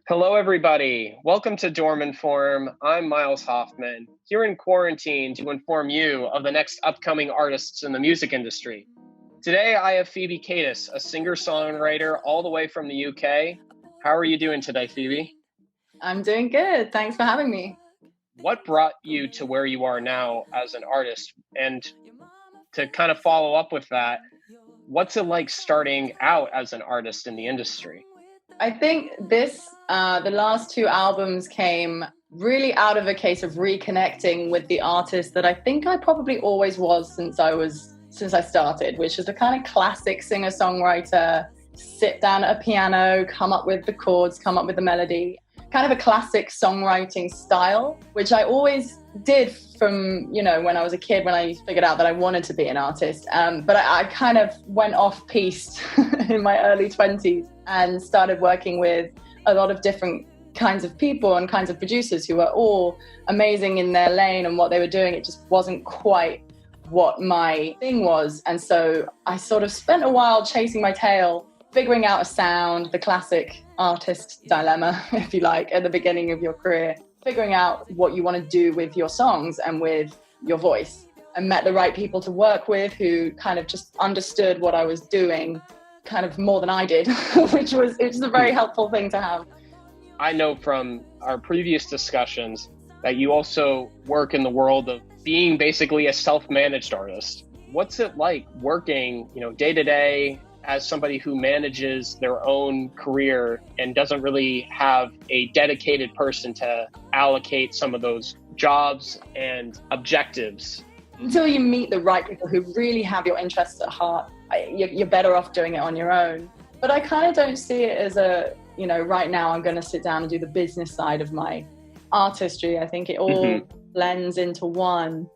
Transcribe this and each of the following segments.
Hello, everybody. Welcome to DormInform. I'm Miles Hoffman, here in quarantine to inform you of the next upcoming artists in the music industry. Today, I have Phoebe Katis, a singer-songwriter all the way from the UK. How are you doing today, Phoebe? I'm doing good. Thanks for having me. What brought you to where you are now as an artist? And to kind of follow up with that, what's it like starting out as an artist in the industry? I think the last two albums came really out of a case of reconnecting with the artist that I think I probably always was since I started, which is the kind of classic singer-songwriter, sit down at a piano, come up with the chords, come up with the melody, kind of a classic songwriting style, which I always did from, when I was a kid, when I figured out that I wanted to be an artist. But I kind of went off-piste in my early 20s and started working with a lot of different kinds of people and kinds of producers who were all amazing in their lane and what they were doing. It just wasn't quite what my thing was. And so I sort of spent a while chasing my tail, figuring out a sound, the classic artist dilemma, if you like, at the beginning of your career, figuring out what you want to do with your songs and with your voice. I met the right people to work with who kind of just understood what I was doing kind of more than I did, which was a very helpful thing to have. I know from our previous discussions that you also work in the world of being basically a self-managed artist. What's it like working, day to day as somebody who manages their own career and doesn't really have a dedicated person to allocate some of those jobs and objectives? Until you meet the right people who really have your interests at heart, you're better off doing it on your own. But I kind of don't see it as right now I'm going to sit down and do the business side of my artistry. I think it all blends into one,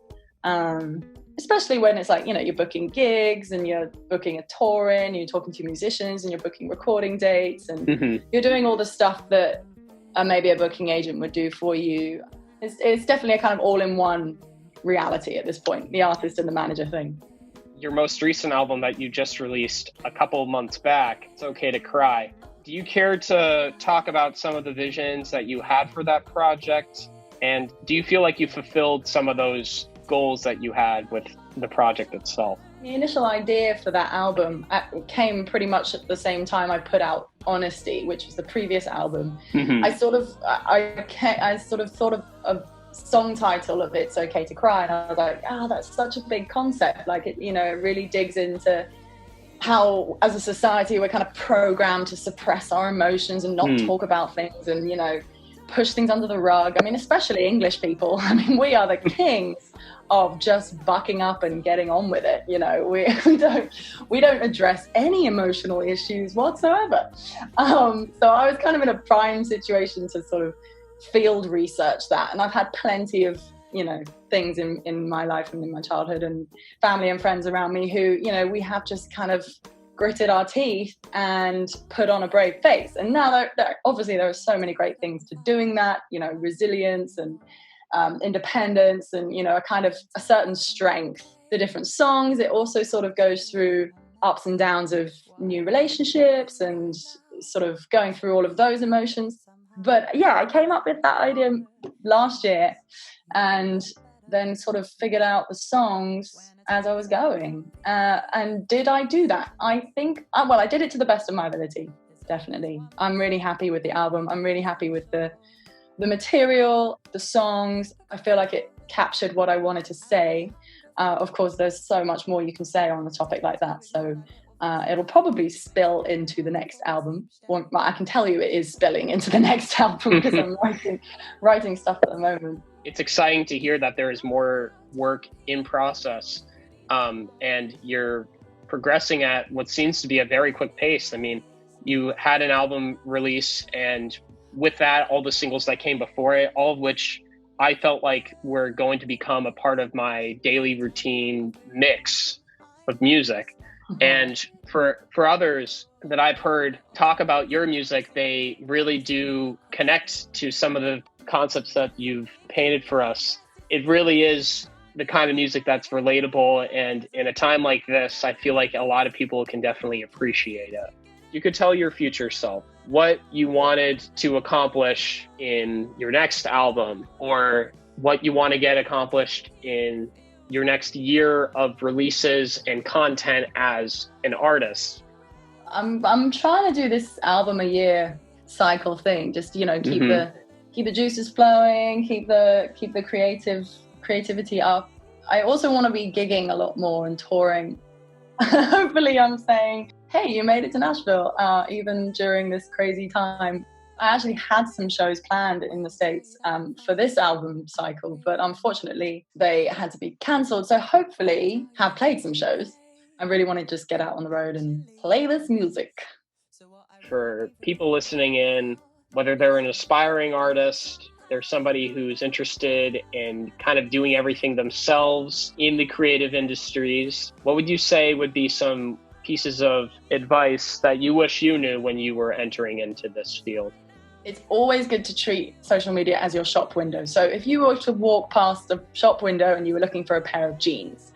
especially when it's like, you're booking gigs and you're booking a tour in, you're talking to musicians and you're booking recording dates and you're doing all the stuff that maybe a booking agent would do for you. It's definitely a kind of all-in-one reality at this point, the artist and the manager thing. Your most recent album that you just released a couple months back, It's Okay to Cry. Do you care to talk about some of the visions that you had for that project? And do you feel like you fulfilled some of those goals that you had with the project itself? The initial idea for that album came pretty much at the same time I put out Honesty, which was the previous album. I sort of thought of a song title of It's Okay to Cry, and I was like, that's such a big concept. Like it really digs into how as a society we're kind of programmed to suppress our emotions and not talk about things and push things under the rug. I mean, especially English people. I mean, we are the kings of just bucking up and getting on with it. We don't address any emotional issues whatsoever. So I was kind of in a prime situation to sort of field research that, and I've had plenty of things in my life and in my childhood and family and friends around me who we have just kind of gritted our teeth and put on a brave face. And now obviously there are so many great things to doing that, resilience and independence and a kind of a certain strength. The different songs, it also sort of goes through ups and downs of new relationships and sort of going through all of those emotions. But yeah, I came up with that idea last year and then sort of figured out the songs as I was going. And did I do that? I think, I did it to the best of my ability, definitely. I'm really happy with the album. I'm really happy with the material, the songs. I feel like it captured what I wanted to say. Of course, there's so much more you can say on a topic like that. So it'll probably spill into the next album. Well, I can tell you it is spilling into the next album because I'm writing stuff at the moment. It's exciting to hear that there is more work in process and you're progressing at what seems to be a very quick pace. I mean, you had an album release and with that, all the singles that came before it, all of which I felt like were going to become a part of my daily routine mix of music. And for others that I've heard talk about your music, they really do connect to some of the concepts that you've painted for us. It really is the kind of music that's relatable. And in a time like this, I feel like a lot of people can definitely appreciate it. You could tell your future self, what you wanted to accomplish in your next album, or what you want to get accomplished in your next year of releases and content as an artist? I'm trying to do this album a year cycle thing. Just, you know, keep the juices flowing, keep the creativity up. I also want to be gigging a lot more and touring. Hopefully I'm saying, hey, you made it to Nashville, even during this crazy time. I actually had some shows planned in the States for this album cycle, but unfortunately they had to be cancelled. So hopefully have played some shows. I really want to just get out on the road and play this music. For people listening in, whether they're an aspiring artist, they're somebody who's interested in kind of doing everything themselves in the creative industries, what would you say would be some pieces of advice that you wish you knew when you were entering into this field? It's always good to treat social media as your shop window. So if you were to walk past a shop window and you were looking for a pair of jeans,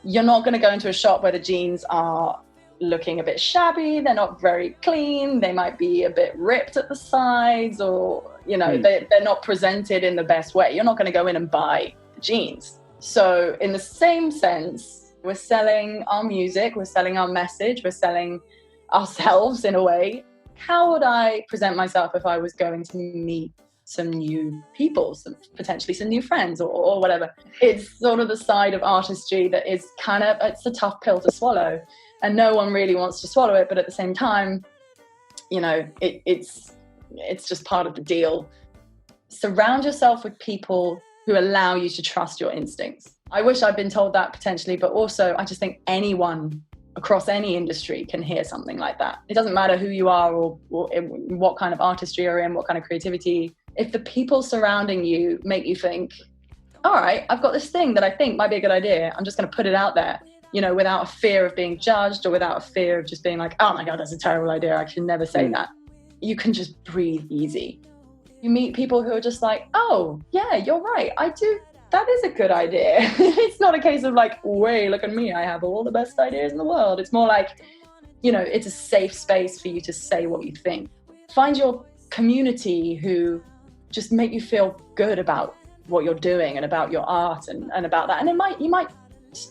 you're not going to go into a shop where the jeans are looking a bit shabby, they're not very clean, they might be a bit ripped at the sides, or, you know, they're not presented in the best way. You're not going to go in and buy jeans. So in the same sense, we're selling our music, we're selling our message, we're selling ourselves in a way. How would I present myself if I was going to meet some new people, potentially some new friends or whatever? It's sort of the side of artistry that is it's a tough pill to swallow, and no one really wants to swallow it. But at the same time, you know, it's just part of the deal. Surround yourself with people who allow you to trust your instincts. I wish I'd been told that potentially, but also I just think anyone across any industry can hear something like that. It doesn't matter who you are or what kind of artistry you're in, what kind of creativity. If the people surrounding you make you think, all right, I've got this thing that I think might be a good idea, I'm just going to put it out there, you know, without a fear of being judged or without a fear of just being like, oh my God, that's a terrible idea, I should never say that. You can just breathe easy. You meet people who are just like, oh yeah, you're right, I do. That is a good idea. It's not a case of like, wait, look at me, I have all the best ideas in the world. It's more like, you know, it's a safe space for you to say what you think. Find your community who just make you feel good about what you're doing and about your art and about that. And you might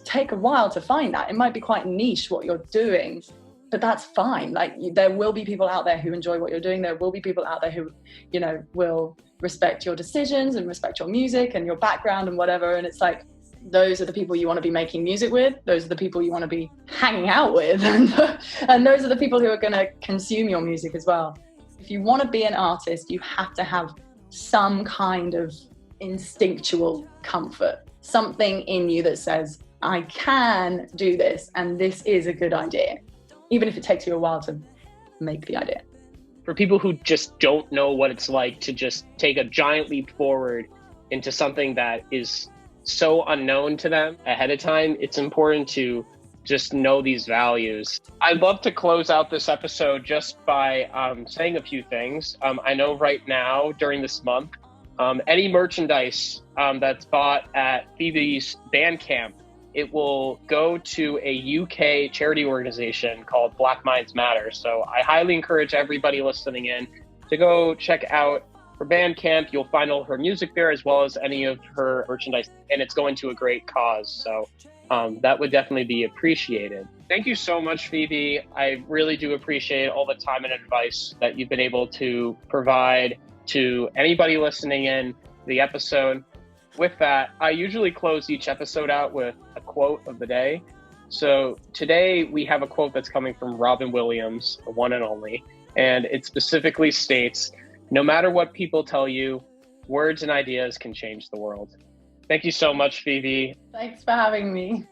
take a while to find that. It might be quite niche what you're doing, but that's fine. Like, there will be people out there who enjoy what you're doing. There will be people out there who, you know, will respect your decisions and respect your music and your background and whatever. And it's like, those are the people you want to be making music with. Those are the people you want to be hanging out with. And those are the people who are going to consume your music as well. If you want to be an artist, you have to have some kind of instinctual comfort, something in you that says, I can do this and this is a good idea, even if it takes you a while to make the idea. For people who just don't know what it's like to just take a giant leap forward into something that is so unknown to them ahead of time, it's important to just know these values. I'd love to close out this episode just by saying a few things. I know right now, during this month, any merchandise that's bought at Phoebe's Bandcamp, it will go to a UK charity organization called Black Minds Matter. So I highly encourage everybody listening in to go check out her Bandcamp. You'll find all her music there as well as any of her merchandise, and it's going to a great cause. So that would definitely be appreciated. Thank you so much, Phoebe. I really do appreciate all the time and advice that you've been able to provide to anybody listening in the episode. With that, I usually close each episode out with a quote of the day. So today we have a quote that's coming from Robin Williams, the one and only, and it specifically states, no matter what people tell you, words and ideas can change the world. Thank you so much, Phoebe. Thanks for having me.